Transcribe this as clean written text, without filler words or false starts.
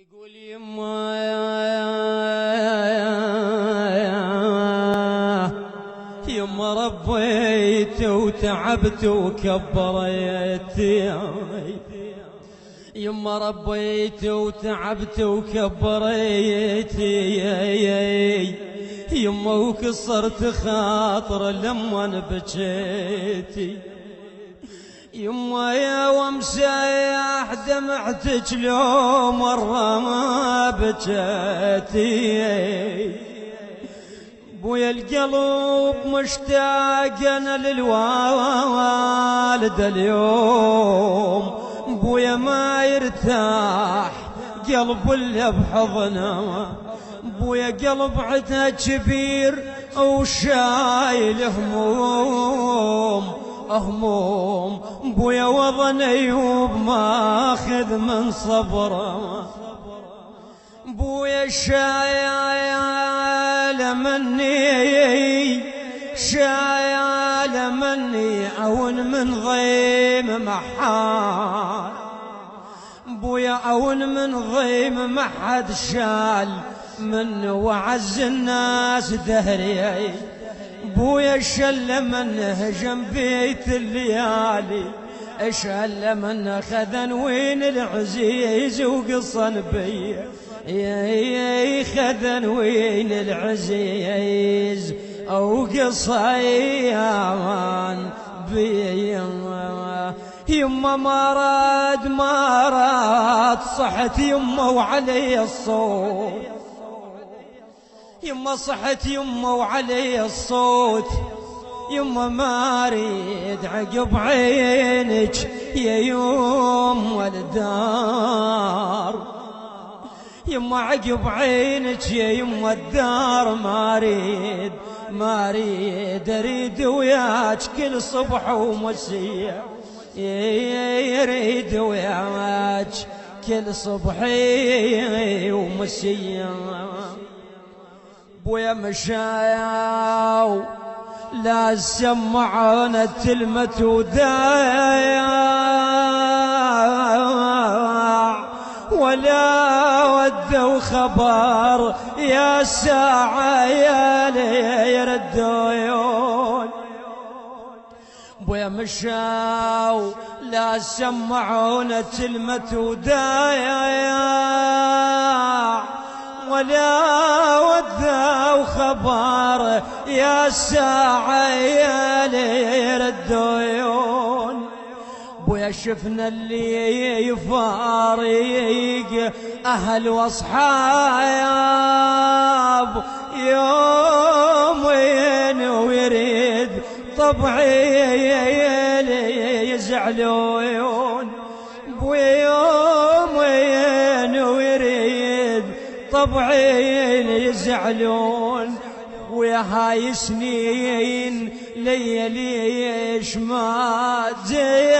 يقول يما يما ربيت وتعبت وكبريت، يما ربيت وتعبت وكبريت يما وكسرت خاطر لما بجيتي يما يا ومسايح دمعتك لو مرة ما بجيتي. بويا القلب مشتاق انا للوالد اليوم، بويا ما يرتاح قلب الا بحضنه، بويا قلب عده كبير وشايل هموم بويا وضن ايوب ماخذ من صبره، بويا شايل مني عون من غيم محال، بويا عون من غيم محد شال منه وعز الناس دهري، بويا شل منه جنبيت الليالي، شل منه خذن وين العزيز وقصن بي، خذن وين العزيز وقصيان بي. يما ما راد صحت يما وعلي الصوت، يما صحت يما وعلي الصوت، يما ما اريد عقب عينك يا يما الدار، يما عقب عينك يا يما الدار ما اريد وياك كل صبح ومسية، يريد وياك كل صبح ومسية. بويا مشايا لا سمعونا تلمة وداع ولا ودوا خبر يا ساعة يا ليل الديون، بويا مشاو لا سمعونا تلمة وداع ولا ودوا خبر يا ساعة يا ليل الديون، بويا شفنا اللي يفارق أهل وأصحاب يومين ويريد طبعي يزعلون، بويا يومين ويريد طبعي يزعلون، ويا هاي سنين ليش ما زين